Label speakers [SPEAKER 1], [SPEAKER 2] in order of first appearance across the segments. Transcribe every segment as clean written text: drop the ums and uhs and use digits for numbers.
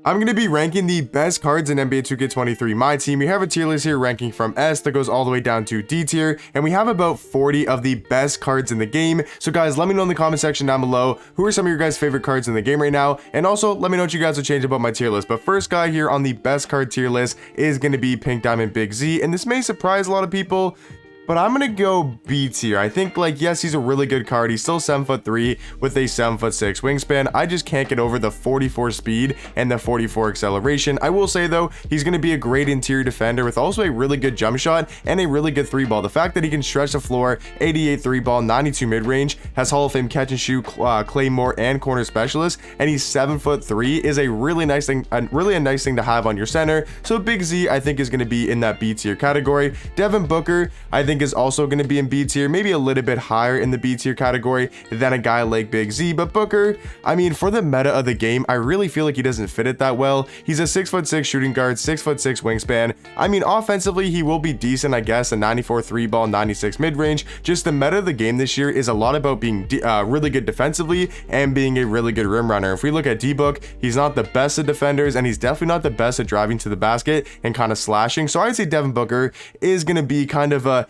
[SPEAKER 1] I'm going to be ranking the best cards in NBA 2K23 My Team. We have a tier list here ranking from S that goes all the way down to D tier, and we have about 40 of the best cards in the game. So guys, let me know in the comment section down below who are some of your guys' favorite cards in the game right now, and also let me know what you guys would change about my tier list. But first guy here on the best card tier list is going to be Pink Diamond Big Z, and this may surprise a lot of people, but I'm gonna go B tier. I think, like, yes, he's a really good card. He's still 7'3" with a 7'6" wingspan. I just can't get over the 44 speed and the 44 acceleration. I will say though, he's gonna be a great interior defender with also a really good jump shot and a really good 3-ball. The fact that he can stretch the floor, 88 3-ball, 92 mid-range, has Hall of Fame catch and shoot, claymore, and corner specialist, and he's 7'3" is a really nice thing, a nice thing to have on your center. So Big Z, I think, is gonna be in that B tier category. Devin Booker, I think, is also going to be in B tier, maybe a little bit higher in the B tier category than a guy like Big Z. But Booker, I mean, for the meta of the game, I really feel like he doesn't fit it that well. He's a 6'6" shooting guard, 6'6" wingspan. I mean, offensively, he will be decent, I guess, a 94 3-ball, 96 mid-range. Just the meta of the game this year is a lot about being really good defensively and being a really good rim runner. If we look at D-Book, he's not the best of defenders, and he's definitely not the best at driving to the basket and kind of slashing. So I'd say Devin Booker is going to be kind of a,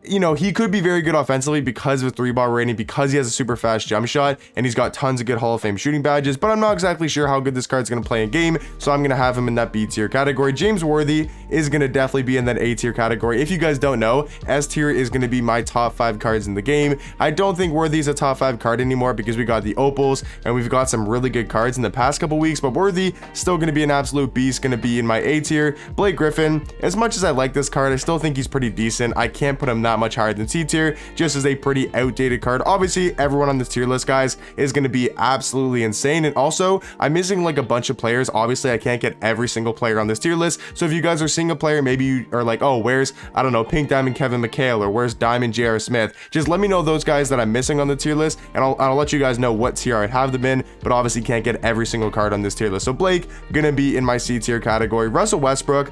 [SPEAKER 1] you know, he could be very good offensively because of his 3-ball rating, because he has a super fast jump shot, and he's got tons of good Hall of Fame shooting badges, but I'm not exactly sure how good this card's going to play in game, so I'm going to have him in that B tier category. James Worthy is going to definitely be in that A tier category. If you guys don't know, S tier is going to be my top 5 cards in the game. I don't think Worthy is a top 5 card anymore because we got the opals, and we've got some really good cards in the past couple weeks, but Worthy still going to be an absolute beast, going to be in my A tier. Blake Griffin, as much as I like this card, I still think he's pretty decent. I can't put him that much higher than C tier, just as a pretty outdated card. Obviously, everyone on this tier list, guys, is going to be absolutely insane, and also I'm missing like a bunch of players. Obviously, I can't get every single player on this tier list, so if you guys are seeing a player, maybe you are like, oh, where's, I don't know, Pink Diamond Kevin McHale, or where's Diamond J.R. Smith, just let me know those guys that I'm missing on the tier list, and I'll let you guys know what tier I'd have them in, but obviously can't get every single card on this tier list. So Blake gonna be in my C tier category. Russell Westbrook,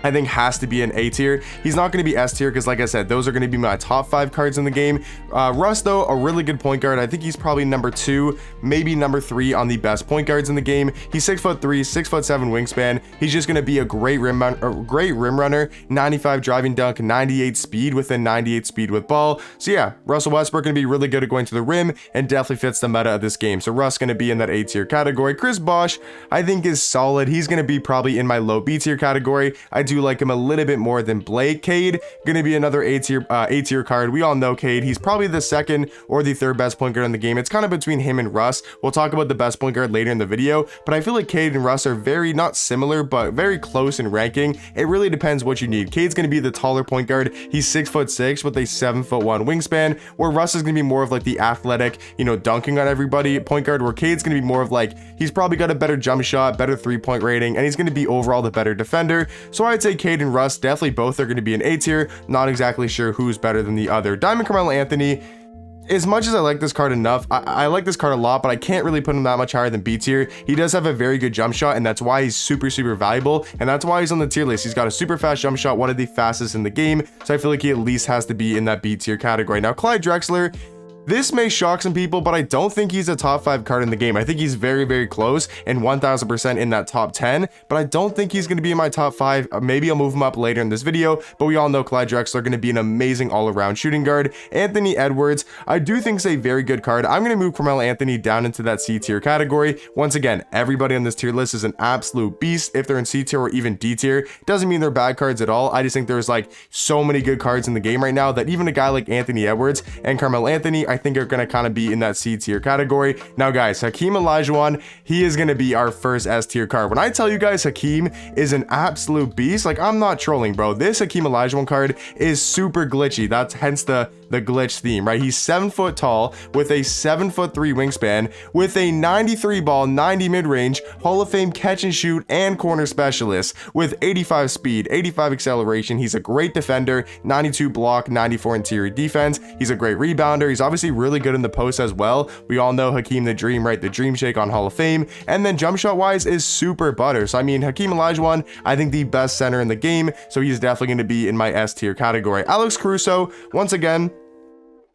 [SPEAKER 1] I think, has to be an A tier. He's not going to be S tier because, like I said, those are going to be my top 5 cards in the game. Russ, though, a really good point guard. I think he's probably number 2, maybe number 3 on the best point guards in the game. He's 6'3", 6'7" wingspan. He's just going to be a great rim runner, 95 driving dunk, 98 speed with a 98 speed with ball. So yeah, Russell Westbrook going to be really good at going to the rim and definitely fits the meta of this game. So Russ going to be in that A tier category. Chris Bosh, I think, is solid. He's going to be probably in my low B tier category. I do like him a little bit more than Blake. Cade gonna be another A tier card. We all know Cade. He's probably the 2nd or the 3rd best point guard in the game. It's kind of between him and Russ. We'll talk about the best point guard later in the video, but I feel like Cade and Russ are very, not similar, but very close in ranking. It really depends what you need. Cade's gonna be the taller point guard. He's 6'6" with a 7'1" wingspan, where Russ is gonna be more of like the athletic, you know, dunking on everybody point guard, where Cade's gonna be more of like, he's probably got a better jump shot, better 3-point rating, and he's gonna be overall the better defender. So I'd say Cade and Russ, definitely both are going to be an A tier. Not exactly sure who's better than the other. Diamond Carmelo Anthony, as much as I like this card enough, I like this card a lot, but I can't really put him that much higher than B tier. He does have a very good jump shot, and that's why he's super valuable, and that's why he's on the tier list. He's got a super fast jump shot, one of the fastest in the game, so I feel like he at least has to be in that B tier category. Now, Clyde Drexler, this may shock some people, but I don't think he's a top 5 card in the game. I think he's very close and 1000% in that top 10, but I don't think he's going to be in my top 5. Maybe I'll move him up later in this video, but we all know Clyde Drexler going to be an amazing all-around shooting guard. Anthony Edwards, I do think is a very good card. I'm going to move Carmelo Anthony down into that C tier category. Once again, everybody on this tier list is an absolute beast. If they're in C tier or even D tier, doesn't mean they're bad cards at all. I just think there's like so many good cards in the game right now that even a guy like Anthony Edwards and Carmelo Anthony, I think, are going to kind of be in that C tier category. Now guys, Hakeem Olajuwon, he is going to be our first S tier card. When I tell you guys Hakeem is an absolute beast, like, I'm not trolling, bro. This Hakeem Olajuwon card is super glitchy. That's hence the glitch theme, right? He's 7 foot tall with a 7'3" wingspan, with a 93 ball, 90 mid-range, Hall of Fame catch and shoot and corner specialist, with 85 speed, 85 acceleration. He's a great defender, 92 block, 94 interior defense. He's a great rebounder. He's obviously really good in the post as well. We all know Hakeem the Dream, right? The Dream Shake on Hall of Fame. And then jump shot wise is super butter. So I mean, Hakeem Olajuwon, I think the best center in the game, so he's definitely going to be in my S tier category. Alex Caruso, once again,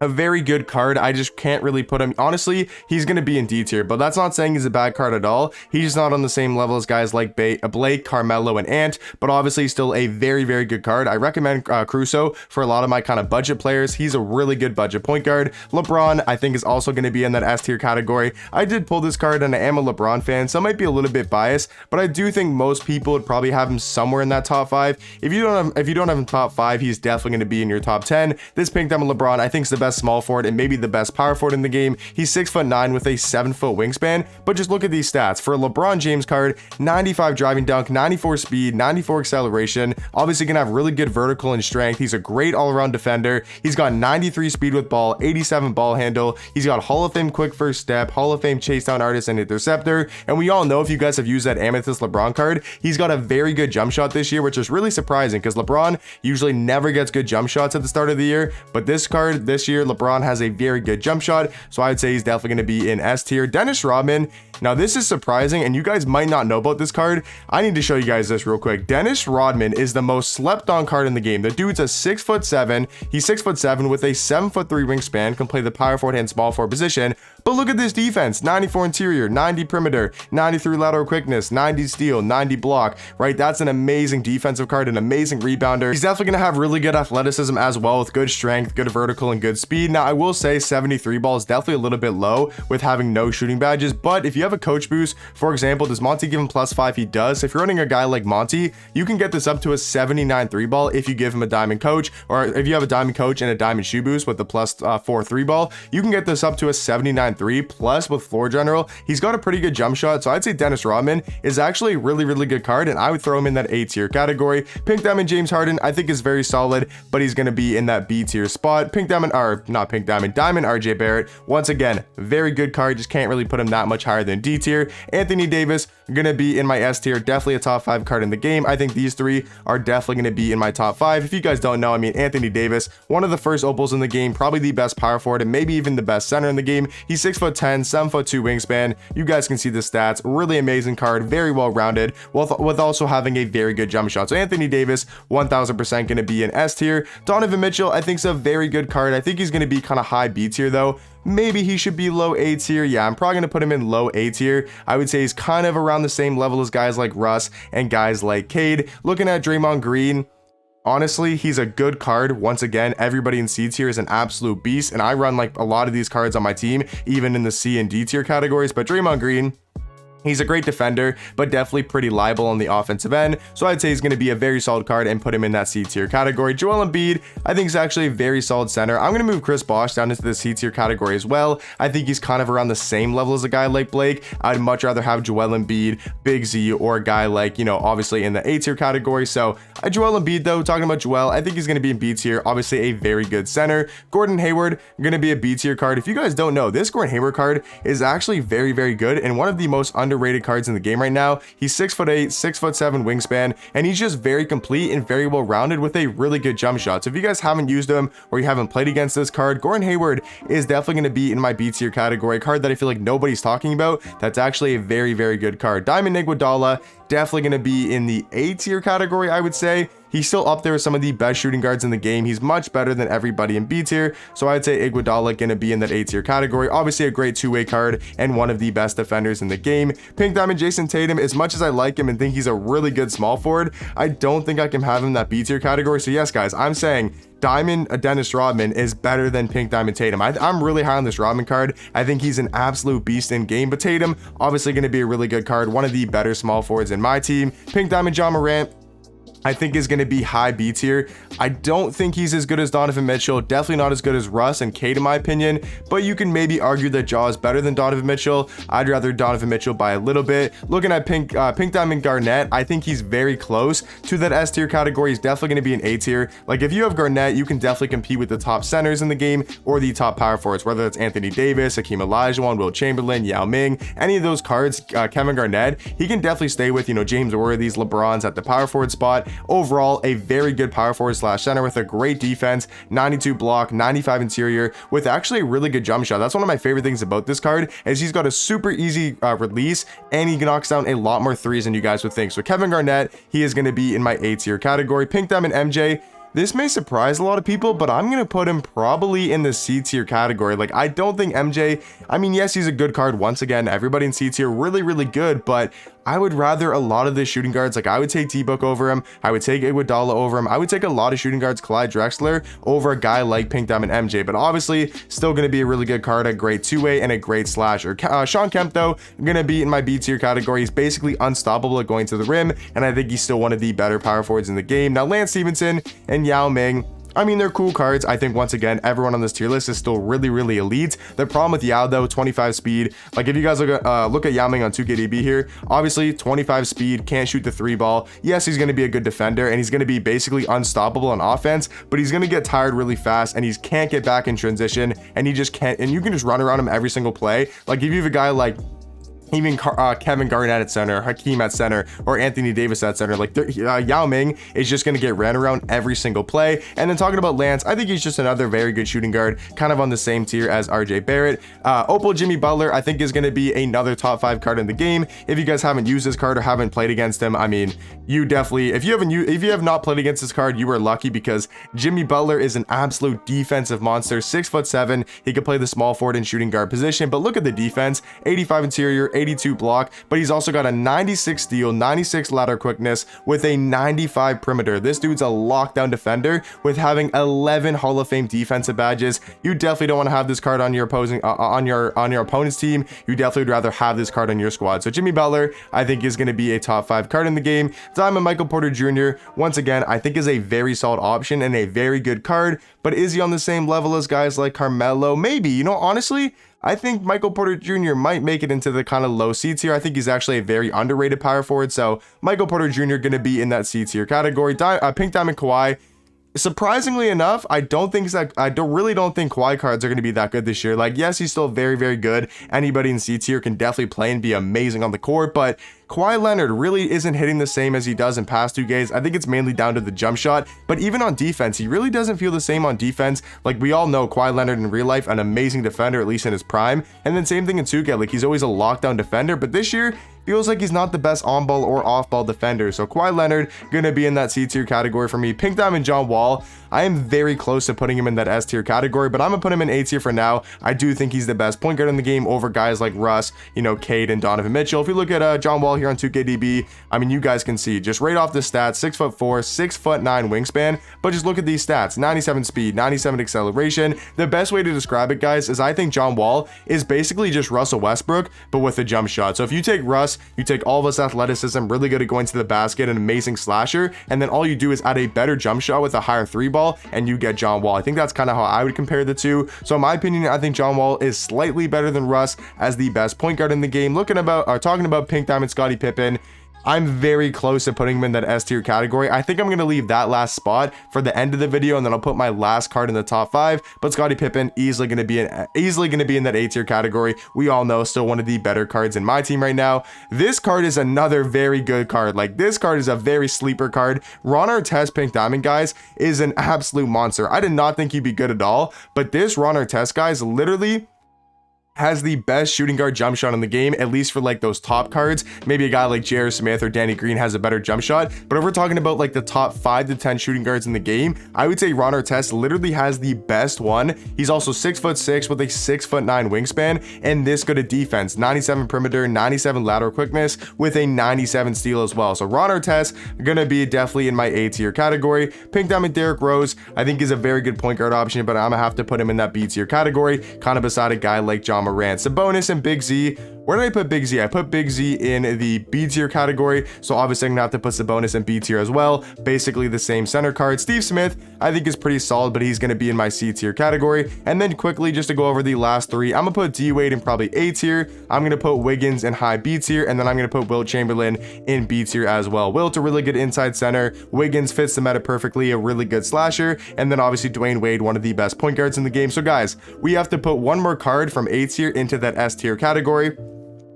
[SPEAKER 1] a very good card. I just can't really put him, honestly, he's going to be in D tier, but that's not saying he's a bad card at all. He's just not on the same level as guys like Blake, Carmelo, and Ant, but obviously still a very, very good card. I recommend Crusoe for a lot of my kind of budget players. He's a really good budget point guard. LeBron, I think, is also going to be in that S tier category. I did pull this card and I am a LeBron fan, so I might be a little bit biased, but I do think most people would probably have him somewhere in that top 5. If you don't have him top 5, he's definitely going to be in your top 10. This Pink Diamond LeBron, I think, is the best small forward and maybe the best power forward in the game. He's 6'9" with a 7-foot wingspan, but just look at these stats. For a LeBron James card, 95 driving dunk, 94 speed, 94 acceleration, obviously gonna have really good vertical and strength. He's a great all-around defender. He's got 93 speed with ball, 87 ball handle. He's got Hall of Fame quick first step, Hall of Fame chase down artist and interceptor, and we all know, if you guys have used that Amethyst LeBron card, he's got a very good jump shot this year, which is really surprising because LeBron usually never gets good jump shots at the start of the year, but this card this year, LeBron has a very good jump shot, so I would say he's definitely going to be in S tier. Dennis Rodman, now this is surprising and you guys might not know about this card. I need to show you guys this real quick. Dennis Rodman is the most slept on card in the game. The dude's a 6'7". He's 6'7" with a 7'3" wingspan, can play the power forward and small forward position. But look at this defense: 94 interior, 90 perimeter, 93 lateral quickness, 90 steal, 90 block, right? That's an amazing defensive card, an amazing rebounder. He's definitely going to have really good athleticism as well, with good strength, good vertical, and good speed. Now, I will say 73 ball is definitely a little bit low with having no shooting badges, but if you have a coach boost, for example, does Monty give him +5? He does. So if you're running a guy like Monty, you can get this up to a 79 3 ball if you give him a diamond coach, or if you have a diamond coach and a diamond shoe boost with the +4 3 ball, you can get this up to a 79 3 plus with floor general. He's got a pretty good jump shot, so I'd say Dennis Rodman is actually a really, really good card, and I would throw him in that A tier category. Pink Diamond James Harden, I think, is very solid, but he's going to be in that B tier spot. Pink Diamond, or not Pink Diamond, Diamond RJ Barrett, once again, very good card, just can't really put him that much higher than D tier. Anthony Davis, going to be in my S tier, definitely a top 5 card in the game. I think these three are definitely going to be in my top 5. If you guys don't know, I mean, Anthony Davis, one of the first opals in the game, probably the best power forward and maybe even the best center in the game. He's 6'10", 7'2" wingspan. You guys can see the stats. Really amazing card, very well rounded, with also having a very good jump shot. So Anthony Davis, 1000% going to be in S tier. Donovan Mitchell, I think, is a very good card. I think he's going to be kind of high B tier though. Maybe he should be low A tier. Yeah, I'm probably going to put him in low A tier. I would say he's kind of around the same level as guys like Russ and guys like Cade. Looking at Draymond Green, honestly, he's a good card. Once again, everybody in C tier is an absolute beast, and I run like a lot of these cards on my team, even in the C and D tier categories. But Draymond Green, he's a great defender, but definitely pretty liable on the offensive end. So I'd say he's going to be a very solid card and put him in that C tier category. Joel Embiid, I think, is actually a very solid center. I'm going to move Chris Bosh down into the C tier category as well. I think he's kind of around the same level as a guy like Blake. I'd much rather have Joel Embiid, Big Z, or a guy like, you know, obviously in the A tier category. So Joel Embiid, though, talking about Joel, I think he's going to be in B tier. Obviously a very good center. Gordon Hayward, going to be a B tier card. If you guys don't know, this Gordon Hayward card is actually very, very good and one of the most underrated cards in the game right now. He's 6'8", 6'7" wingspan, and he's just very complete and very well rounded with a really good jump shot. So if you guys haven't used him or you haven't played against this card, Gordon Hayward is definitely going to be in my B tier category. A card that I feel like nobody's talking about. That's actually a very, very good card. Diamond Iguodala, definitely going to be in the A tier category, I would say. He's still up there with some of the best shooting guards in the game. He's much better than everybody in B tier, so I'd say Iguodala going to be in that A tier category. Obviously a great two-way card and one of the best defenders in the game. Pink Diamond Jason Tatum, as much as I like him and think he's a really good small forward, I don't think I can have him in that B tier category. So yes, guys, I'm saying Diamond Dennis Rodman is better than Pink Diamond Tatum. I'm really high on this Rodman card. I think he's an absolute beast in game, but Tatum, obviously going to be a really good card, one of the better small forwards in my team. Pink Diamond John Morant, I think is going to be high B tier. I don't think he's as good as Donovan Mitchell, definitely not as good as Russ and Cade in my opinion, but you can maybe argue that Ja is better than Donovan Mitchell. I'd rather Donovan Mitchell by a little bit. Looking at Pink Diamond Garnett, I think he's very close to that S tier category. He's definitely going to be an A tier. Like if you have Garnett, you can definitely compete with the top centers in the game or the top power forwards, whether it's Anthony Davis, Hakeem Olajuwon, Will Chamberlain, Yao Ming, any of those cards. Kevin Garnett, he can definitely stay with, you know, James Worthy's, LeBron's at the power forward spot. Overall, a very good power forward slash center with a great defense, 92 block, 95 interior, with actually a really good jump shot. That's one of my favorite things about this card, is he's got a super easy release and he knocks down a lot more threes than you guys would think. So Kevin Garnett, he is going to be in my A tier category. Pink Diamond MJ, This may surprise a lot of people, but I'm going to put him probably in the C tier category. Like, I don't think MJ, I mean, yes, he's a good card. Once again, everybody in C tier really, really good, but I would rather a lot of the shooting guards. Like, I would take T-Book over him. I would take Iguodala over him. I would take a lot of shooting guards, Clyde Drexler, over a guy like Pink Diamond MJ, but obviously still going to be a really good card, a great two-way and a great slasher. Sean Kemp, though, going to be in my B tier category. He's basically unstoppable at going to the rim, and I think he's still one of the better power forwards in the game. Now, Lance Stevenson and Yao Ming, I mean, they're cool cards. I think, once again, everyone on this tier list is still really, really elite. The problem with Yao, though, 25 speed. Like, if you guys look at Yao Ming on 2KDB here, obviously 25 speed, can't shoot the three ball. Yes, he's going to be a good defender, and he's going to be basically unstoppable on offense, but he's going to get tired really fast, and he can't get back in transition, and he just can't, and you can just run around him every single play. Like, if you have a guy like even Kevin Garnett at center, Hakeem at center, or Anthony Davis at center, like Yao Ming is just going to get ran around every single play. And then talking about Lance, I think he's just another very good shooting guard, kind of on the same tier as RJ Barrett. Opal Jimmy Butler, I think, is going to be another top 5 card in the game. If you guys haven't used this card or haven't played against him, I mean, you definitely, if you have not played against this card, you are lucky, because Jimmy Butler is an absolute defensive monster. 6'7", he could play the small forward and shooting guard position, but look at the defense: 85 interior, 82 block, but he's also got a 96 steal, 96 ladder quickness with a 95 perimeter. This dude's a lockdown defender with having 11 Hall of Fame defensive badges. You definitely don't want to have this card on your opponent's team. You definitely would rather have this card on your squad. So Jimmy Butler, I think, is going to be a top 5 card in the game. Diamond Michael Porter Jr., once again, I think is a very solid option and a very good card, but is he on the same level as guys like Carmelo? Maybe. You know, honestly, I think Michael Porter Jr. might make it into the kind of low C tier. I think he's actually a very underrated power forward. So Michael Porter Jr. going to be in that C tier category. Pink Diamond Kawhi, surprisingly enough, I don't think Kawhi cards are going to be that good this year. Like, yes, he's still very, very good. Anybody in C tier can definitely play and be amazing on the court, but Kawhi Leonard really isn't hitting the same as he does in past 2 games. I think it's mainly down to the jump shot, but even on defense, he really doesn't feel the same on defense. Like, we all know Kawhi Leonard in real life, an amazing defender, at least in his prime, and then same thing in 2K, like, he's always a lockdown defender, but this year, feels like he's not the best on-ball or off-ball defender. So Kawhi Leonard going to be in that C-tier category for me. Pink Diamond John Wall, I am very close to putting him in that S-tier category, but I'm going to put him in A-tier for now. I do think he's the best point guard in the game over guys like Russ, you know, Cade, and Donovan Mitchell. If you look at John Wall here on 2KDB, I mean, you guys can see just right off the stats, 6'4", 6'9" wingspan, but just look at these stats: 97 speed, 97 acceleration. The best way to describe it, guys, is I think John Wall is basically just Russell Westbrook, but with a jump shot. So if you take Russ, you take all of his athleticism, really good at going to the basket, an amazing slasher, and then all you do is add a better jump shot with a higher 3-ball, and you get John Wall. I think that's kind of how I would compare the two. So in my opinion, I think John Wall is slightly better than Russ as the best point guard in the game. Talking about Pink Diamond Scottie Pippen, I'm very close to putting him in that S tier category. I think I'm going to leave that last spot for the end of the video, and then I'll put my last card in the top 5. But Scottie Pippen easily going to be in that A tier category. We all know, still one of the better cards in my team right now. This card is another very good card. Like, this card is a very sleeper card. Ron Artest Pink Diamond, guys, is an absolute monster. I did not think he'd be good at all, but this Ron Artest, guys, literally has the best shooting guard jump shot in the game, at least for like those top cards. Maybe a guy like J.R. Smith or Danny Green has a better jump shot, but if we're talking about like the top 5 to 10 shooting guards in the game, I would say Ron Artest literally has the best one. He's also 6'6" with a 6'9" wingspan, and this good at defense: 97 perimeter, 97 lateral quickness with a 97 steal as well. So Ron Artest gonna be definitely in my A tier category. Pink Diamond Derrick Rose, I think, is a very good point guard option, but I'm gonna have to put him in that B tier category, kind of beside a guy like John Morant. Sabonis and Big Z. Where did I put Big Z? I put Big Z in the B tier category, so obviously I'm gonna have to put Sabonis in B tier as well. Basically the same center card. Steve Smith, I think, is pretty solid, but he's gonna be in my C tier category. And then quickly, just to go over the last 3, I'm gonna put D Wade in probably A tier. I'm gonna put Wiggins in high B tier, and then I'm gonna put Wilt Chamberlain in B tier as well. Wilt, a really good inside center. Wiggins fits the meta perfectly, a really good slasher, and then obviously Dwayne Wade, one of the best point guards in the game. So guys, we have to put one more card from A tier into that S tier category.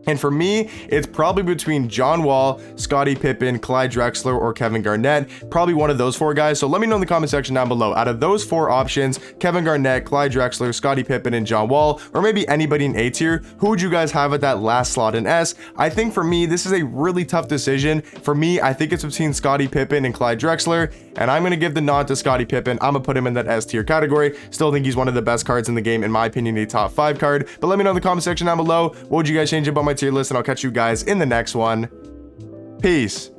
[SPEAKER 1] And for me, it's probably between John Wall, Scottie Pippen, Clyde Drexler, or Kevin Garnett. Probably one of those 4 guys. So let me know in the comment section down below. Out of those 4 options, Kevin Garnett, Clyde Drexler, Scottie Pippen, and John Wall, or maybe anybody in A tier, who would you guys have at that last slot in S? I think for me, this is a really tough decision. For me, I think it's between Scottie Pippen and Clyde Drexler. and I'm going to give the nod to Scottie Pippen. I'm going to put him in that S tier category. Still think he's one of the best cards in the game, in my opinion, a top 5 card. But let me know in the comment section down below, what would you guys change about my tier list, and I'll catch you guys in the next one. Peace.